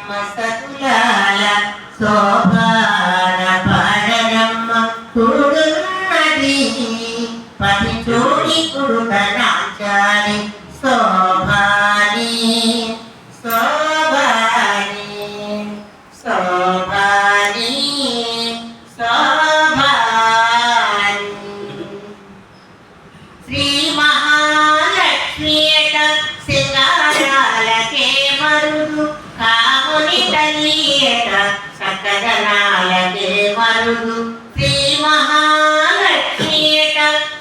సతులాల శోభాన పాడనమ్మ కూడున్నది పది జోడి కుడుతనాచారి శోభాని శోభాని శోభాని శోభాని శ్రీ మహాలక్ష్మియట సింగారాలకే మరుదు కాముని తల్లియట సకదనాలకే మరుదు శ్రీ మహాలక్ష్మియట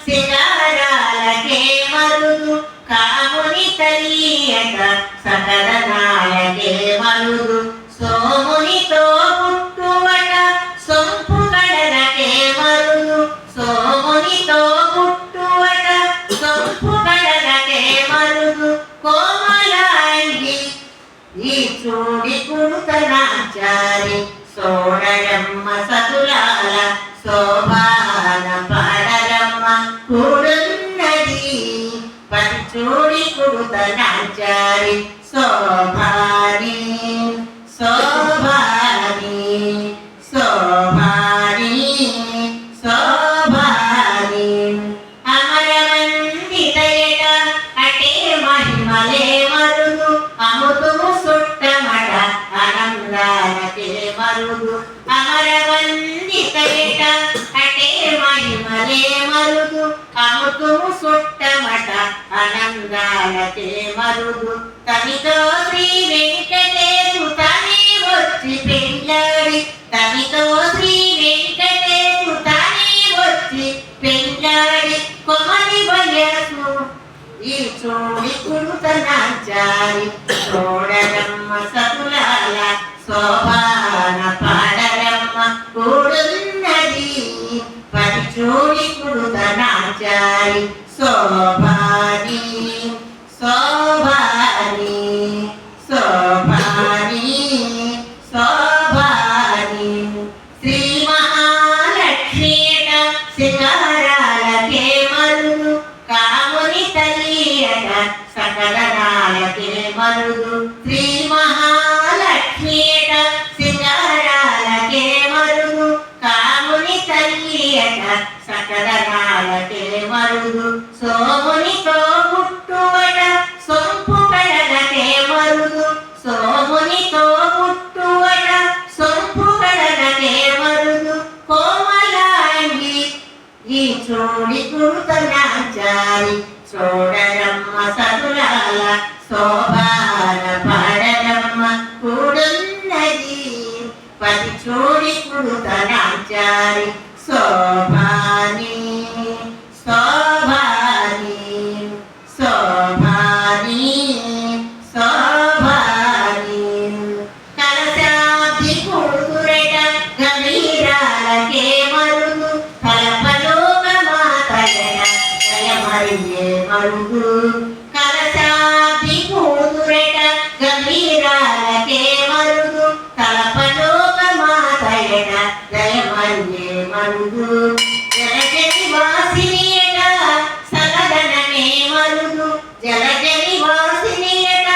సింగారాలకే మరుదు కాముని తల్లియట సకదనాలకే మరుదు సోమునితో పుట్టువట సొంపు కడలకే మరుదు సోమునితో పుట్టువట సొంపు కడలకే మరుదు కోమలాంగి ఈ చూడి కుడుతనాచారి సోడరమ్మ సతులాల శోభాన పాడరమ్మ కూడున్నది పది చూడి కుడుతనాచారి శోభాని శోభాని శోభాని శోభాని అమరవందితయట అటే మహిమలే మరుదు అముతుము సుట్టమట ఆనందాలకే మరుదు అమరవందితయట అటే మహిమలే మరుదు అముతుము సుట్టమట ఆనందాలకే మరుదు తమితో శ్రీ వెంకటేశు తనే వచ్చి పెండ్లాడి తమితో శ్రీ వెంకటేశు తనే వచ్చి పెండ్లాడి కొమలి వయసు ఈ చూడి కుడుతనాచారి చూడరమ్మ సతులాల శోభాన పాడరమ్మ కూడున్నది పది చూడి కుడుతనాచారి శోభాని శోభాని శోభాని శోభాని శ్రీ మహాలక్ష్మియట సింగారాలకే మరుదు కాముని తల్లియట సకలనాలకే మరుదు శ్రీ మహాలక్ష్మియట సింగారాలకే మరుదు కాముని తల్లియట సకలనాలకే మరుదు సోమునితో పుట్టువట సొంపు కడలకే మరుదు సోమునితో పుట్టువట సొంపు కడలకే మరుదు కోమలాంగి ఈ చూడి కుడుతనాచారి చూడరమ్మ సతులాల శోభాన పాడరమ్మ కూడున్నది పది చూడి కుడుతనాచారి శోభాని శోభాని శోభాని శోభాని కలశాబ్ది కూతురట గంభీరాలకే మరుదు కలపలోక మాతయట దయమరియే మరుదు కలశాబ్ది కూతురట గంభీరాలకే మరుదు కలపలోక మాతయట దయమరియే మరుదు జలజని వాసినియట సలదనమే మరుదు జలజని వాసినియట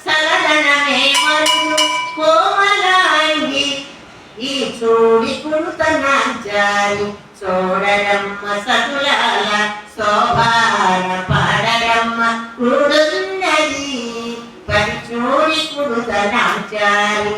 సలదనమే మరుదు కోమలాంగి ఈ చూడి కుడుతనాచారి చూడరమ్మ సతులాల శోభాన పాడరమ్మ కూడున్నది పది చూడి కుడుతనాచారి